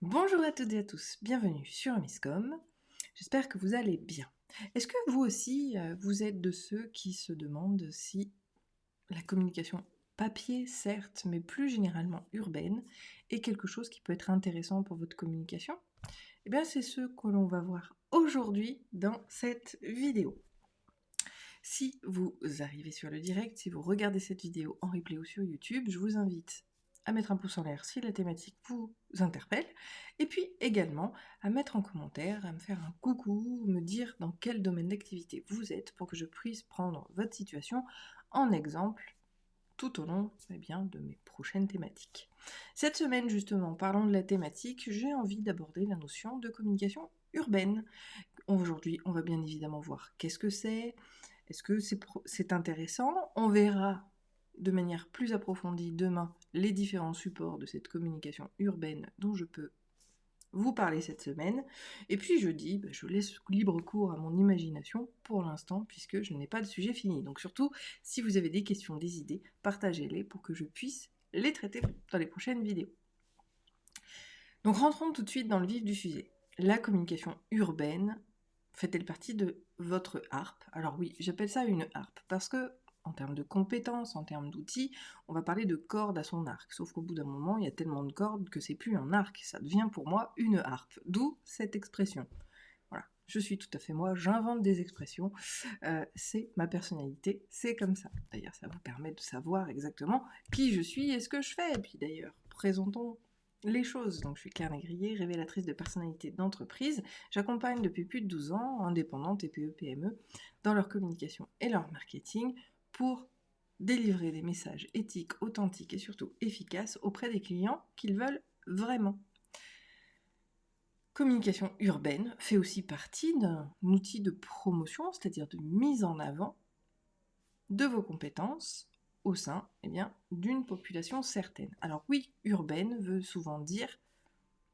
Bonjour à toutes et à tous, bienvenue sur Misscom. J'espère que vous allez bien. Est-ce que vous aussi, vous êtes de ceux qui se demandent si la communication papier, certes, mais plus généralement urbaine, est quelque chose qui peut être intéressant pour votre communication? Eh bien, c'est ce que l'on va voir aujourd'hui dans cette vidéo. Si vous arrivez sur le direct, si vous regardez cette vidéo en replay ou sur YouTube, je vous invite à mettre un pouce en l'air si la thématique vous interpelle, et puis également à mettre en commentaire, à me faire un coucou, me dire dans quel domaine d'activité vous êtes pour que je puisse prendre votre situation en exemple tout au long de mes prochaines thématiques. Cette semaine justement, parlons de la thématique, j'ai envie d'aborder la notion de communication urbaine. Aujourd'hui, on va bien évidemment voir qu'est-ce que c'est, est-ce que c'est intéressant. On verra de manière plus approfondie demain les différents supports de cette communication urbaine dont je peux vous parler cette semaine. Et puis jeudi, je laisse libre cours à mon imagination pour l'instant puisque je n'ai pas de sujet fini. Donc surtout, si vous avez des questions, des idées, partagez-les pour que je puisse les traiter dans les prochaines vidéos. Donc rentrons tout de suite dans le vif du sujet. La communication urbaine fait-elle partie de votre harpe? Alors oui, j'appelle ça une harpe parce que, en termes de compétences, en termes d'outils, on va parler de cordes à son arc. Sauf qu'au bout d'un moment, il y a tellement de cordes que c'est plus un arc, ça devient pour moi une harpe. D'où cette expression. Voilà, je suis tout à fait moi, j'invente des expressions, c'est ma personnalité, c'est comme ça. D'ailleurs, ça vous permet de savoir exactement qui je suis et ce que je fais. Et puis d'ailleurs, présentons les choses. Donc je suis Claire Négrier, révélatrice de personnalité d'entreprise. J'accompagne depuis plus de 12 ans indépendantes TPE, PME dans leur communication et leur marketing pour délivrer des messages éthiques, authentiques et surtout efficaces auprès des clients qu'ils veulent vraiment. Communication urbaine fait aussi partie d'un outil de promotion, c'est-à-dire de mise en avant de vos compétences au sein d'une population certaine. Alors oui, urbaine veut souvent dire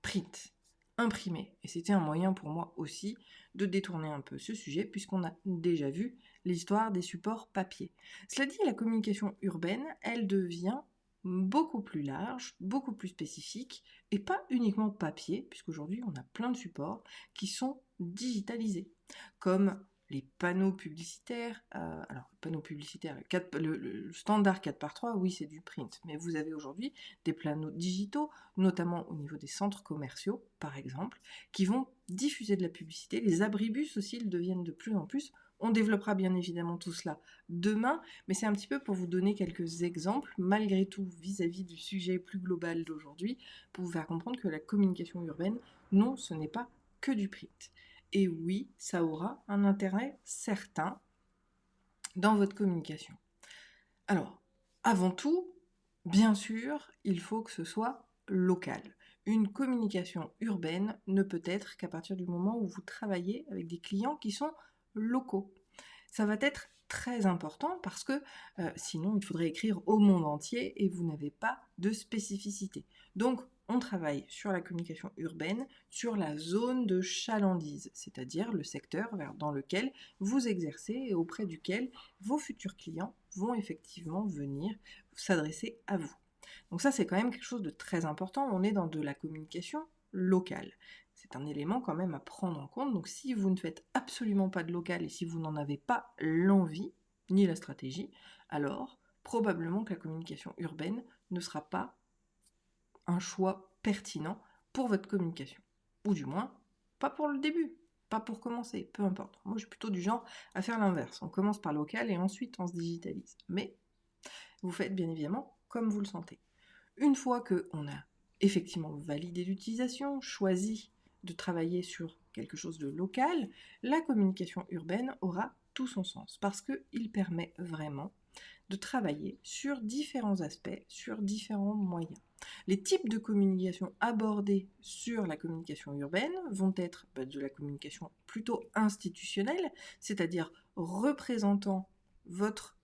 print, imprimé. Et c'était un moyen pour moi aussi de détourner un peu ce sujet puisqu'on a déjà vu l'histoire des supports papier. Cela dit, la communication urbaine, elle devient beaucoup plus large, beaucoup plus spécifique et pas uniquement papier puisqu'aujourd'hui on a plein de supports qui sont digitalisés comme les panneaux publicitaires, alors panneaux publicitaires, le standard 4x3, oui c'est du print, mais vous avez aujourd'hui des panneaux digitaux, notamment au niveau des centres commerciaux, par exemple, qui vont diffuser de la publicité. Les abribus aussi le deviennent de plus en plus. On développera bien évidemment tout cela demain, mais c'est un petit peu pour vous donner quelques exemples, malgré tout, vis-à-vis du sujet plus global d'aujourd'hui, pour vous faire comprendre que la communication urbaine, non, ce n'est pas que du print. Et oui, ça aura un intérêt certain dans votre communication. Alors, avant tout, bien sûr, il faut que ce soit local. Une communication urbaine ne peut être qu'à partir du moment où vous travaillez avec des clients qui sont locaux. Ça va être très important parce que sinon il faudrait écrire au monde entier et vous n'avez pas de spécificité. Donc on travaille sur la communication urbaine, sur la zone de chalandise, c'est-à-dire le secteur dans lequel vous exercez et auprès duquel vos futurs clients vont effectivement venir s'adresser à vous. Donc ça c'est quand même quelque chose de très important, on est dans de la communication locale. C'est un élément quand même à prendre en compte. Donc si vous ne faites absolument pas de local et si vous n'en avez pas l'envie, ni la stratégie, alors probablement que la communication urbaine ne sera pas un choix pertinent pour votre communication. Ou du moins, pas pour le début, pas pour commencer, peu importe. Moi je suis plutôt du genre à faire l'inverse. On commence par local et ensuite on se digitalise. Mais vous faites bien évidemment comme vous le sentez. Une fois qu'on a effectivement validé l'utilisation, choisi de travailler sur quelque chose de local, la communication urbaine aura tout son sens parce qu'il permet vraiment de travailler sur différents aspects, sur différents moyens. Les types de communication abordés sur la communication urbaine vont être de la communication plutôt institutionnelle, c'est-à-dire représentant votre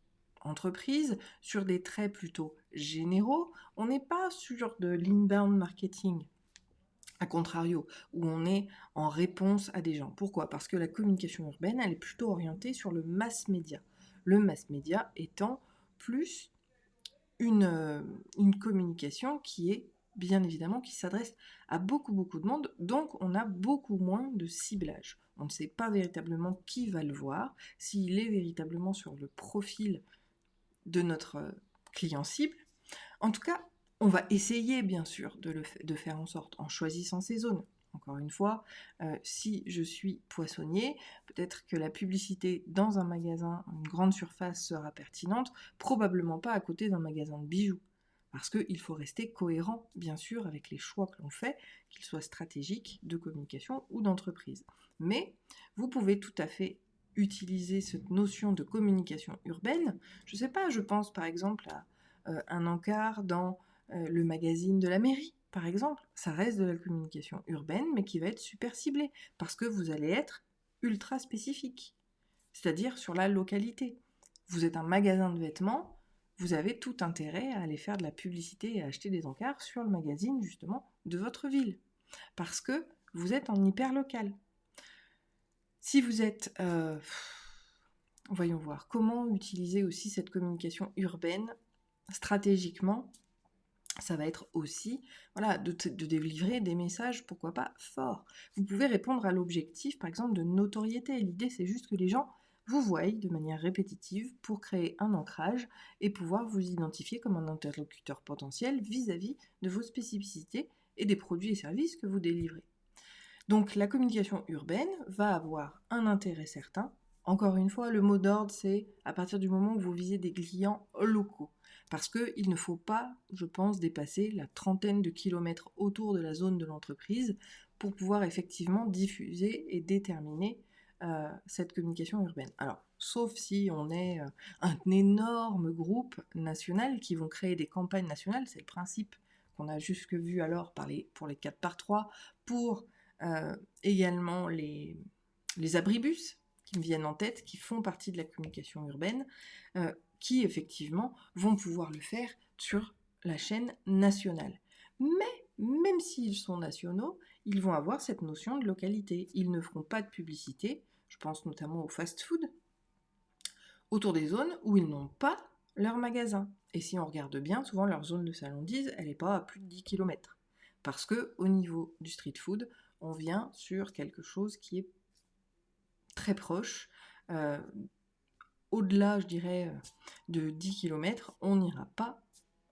entreprise sur des traits plutôt généraux. On n'est pas sur de l'inbound marketing, à contrario, où on est en réponse à des gens. Pourquoi? Parce que la communication urbaine, elle est plutôt orientée sur le mass média. Le mass média étant plus une communication qui est bien évidemment, qui s'adresse à beaucoup, beaucoup de monde, donc on a beaucoup moins de ciblage. On ne sait pas véritablement qui va le voir, s'il est véritablement sur le profil de notre client cible. En tout cas, on va essayer, bien sûr, de faire en sorte, en choisissant ces zones. Encore une fois, si je suis poissonnier, peut-être que la publicité dans un magasin, une grande surface sera pertinente, probablement pas à côté d'un magasin de bijoux. Parce qu'il faut rester cohérent, bien sûr, avec les choix que l'on fait, qu'ils soient stratégiques, de communication ou d'entreprise. Mais vous pouvez tout à fait utiliser cette notion de communication urbaine. Je ne sais pas, je pense par exemple à un encart dans le magazine de la mairie, par exemple. Ça reste de la communication urbaine, mais qui va être super ciblée, parce que vous allez être ultra spécifique, c'est-à-dire sur la localité. Vous êtes un magasin de vêtements, vous avez tout intérêt à aller faire de la publicité et à acheter des encarts sur le magazine, justement, de votre ville, parce que vous êtes en hyper local. Si vous êtes... voyons voir, comment utiliser aussi cette communication urbaine stratégiquement. Ça va être aussi de délivrer des messages, pourquoi pas, forts. Vous pouvez répondre à l'objectif, par exemple, de notoriété. L'idée, c'est juste que les gens vous voient de manière répétitive pour créer un ancrage et pouvoir vous identifier comme un interlocuteur potentiel vis-à-vis de vos spécificités et des produits et services que vous délivrez. Donc la communication urbaine va avoir un intérêt certain. Encore une fois, le mot d'ordre, c'est à partir du moment où vous visez des clients locaux. Parce qu'il ne faut pas, je pense, dépasser la trentaine de kilomètres autour de la zone de l'entreprise pour pouvoir effectivement diffuser et déterminer cette communication urbaine. Alors, sauf si on est un énorme groupe national qui vont créer des campagnes nationales, c'est le principe qu'on a jusque vu alors pour les 4x3, pour également les abribus qui me viennent en tête, qui font partie de la communication urbaine, qui effectivement vont pouvoir le faire sur la chaîne nationale. Mais même s'ils sont nationaux, ils vont avoir cette notion de localité. Ils ne feront pas de publicité, je pense notamment au fast-food, autour des zones où ils n'ont pas leur magasin. Et si on regarde bien, souvent leur zone de chalandise, elle n'est pas à plus de 10 km. Parce qu'au niveau du street food, on vient sur quelque chose qui est très proche. Au-delà, je dirais, de 10 km, on n'ira pas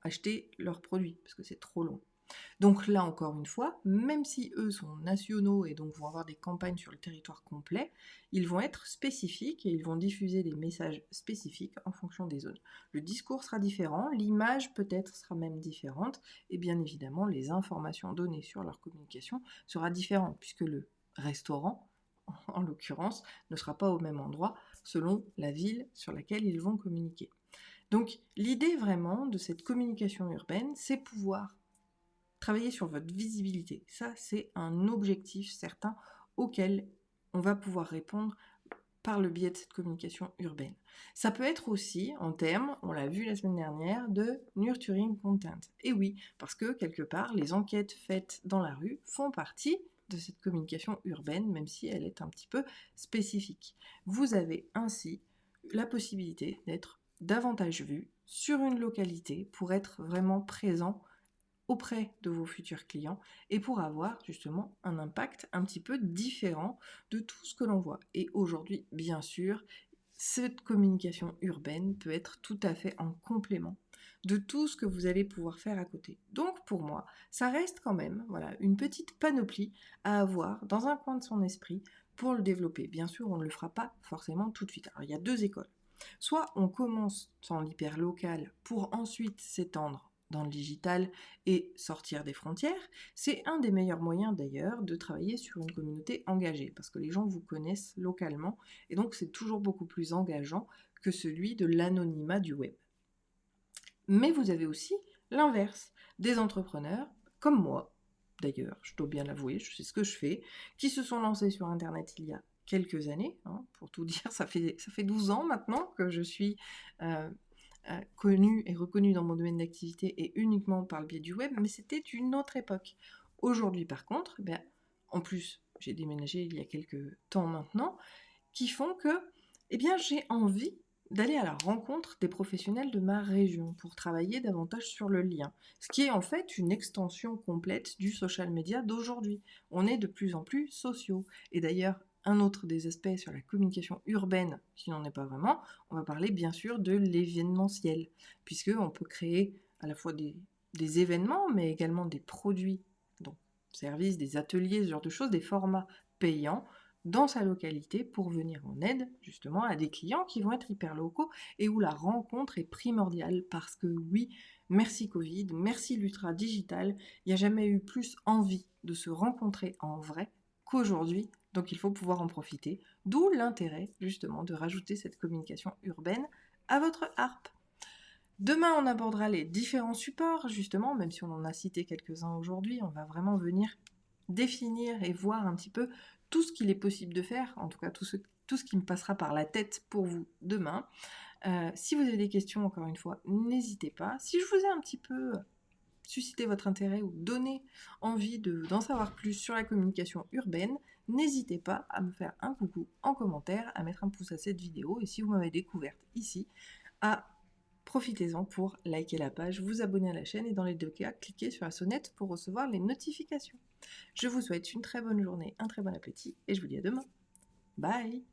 acheter leurs produits, parce que c'est trop long. Donc là, encore une fois, même si eux sont nationaux et donc vont avoir des campagnes sur le territoire complet, ils vont être spécifiques et ils vont diffuser des messages spécifiques en fonction des zones. Le discours sera différent, l'image peut-être sera même différente, et bien évidemment, les informations données sur leur communication sera différente, puisque le restaurant, en l'occurrence, ne sera pas au même endroit selon la ville sur laquelle ils vont communiquer. Donc l'idée vraiment de cette communication urbaine, c'est pouvoir travailler sur votre visibilité. Ça, c'est un objectif certain auquel on va pouvoir répondre par le biais de cette communication urbaine. Ça peut être aussi, en termes, on l'a vu la semaine dernière, de nurturing content. Et oui, parce que quelque part, les enquêtes faites dans la rue font partie de cette communication urbaine, même si elle est un petit peu spécifique. Vous avez ainsi la possibilité d'être davantage vu sur une localité pour être vraiment présent auprès de vos futurs clients et pour avoir justement un impact un petit peu différent de tout ce que l'on voit. Et aujourd'hui, bien sûr, cette communication urbaine peut être tout à fait en complément de tout ce que vous allez pouvoir faire à côté. Donc pour moi, ça reste quand même une petite panoplie à avoir dans un coin de son esprit pour le développer. Bien sûr, on ne le fera pas forcément tout de suite. Alors il y a deux écoles. Soit on commence dans l'hyper local pour ensuite s'étendre dans le digital et sortir des frontières. C'est un des meilleurs moyens d'ailleurs de travailler sur une communauté engagée, parce que les gens vous connaissent localement, et donc c'est toujours beaucoup plus engageant que celui de l'anonymat du web. Mais vous avez aussi l'inverse, des entrepreneurs, comme moi, d'ailleurs, je dois bien l'avouer, je sais ce que je fais, qui se sont lancés sur Internet il y a quelques années, pour tout dire, ça fait 12 ans maintenant que je suis connue et reconnue dans mon domaine d'activité et uniquement par le biais du web, mais c'était une autre époque. Aujourd'hui par contre, en plus j'ai déménagé il y a quelques temps maintenant, qui font que j'ai envie d'aller à la rencontre des professionnels de ma région pour travailler davantage sur le lien, ce qui est en fait une extension complète du social media d'aujourd'hui. On est de plus en plus sociaux. Et d'ailleurs, un autre des aspects sur la communication urbaine, qui n'en est pas vraiment, on va parler bien sûr de l'événementiel, puisqu'on peut créer à la fois des événements, mais également des produits, donc services, des ateliers, ce genre de choses, des formats payants, dans sa localité pour venir en aide justement à des clients qui vont être hyper locaux et où la rencontre est primordiale parce que oui, merci Covid, merci l'ultra digital, il n'y a jamais eu plus envie de se rencontrer en vrai qu'aujourd'hui, donc il faut pouvoir en profiter, d'où l'intérêt justement de rajouter cette communication urbaine à votre harpe. Demain, on abordera les différents supports, justement, même si on en a cité quelques-uns aujourd'hui, on va vraiment venir définir et voir un petit peu tout ce qu'il est possible de faire, en tout cas tout ce qui me passera par la tête pour vous demain. Si vous avez des questions, encore une fois, n'hésitez pas. Si je vous ai un petit peu suscité votre intérêt ou donné envie d'en savoir plus sur la communication urbaine, n'hésitez pas à me faire un coucou en commentaire, à mettre un pouce à cette vidéo, et si vous m'avez découverte ici, à profitez-en pour liker la page, vous abonner à la chaîne et dans les deux cas, cliquez sur la sonnette pour recevoir les notifications. Je vous souhaite une très bonne journée, un très bon appétit et je vous dis à demain. Bye!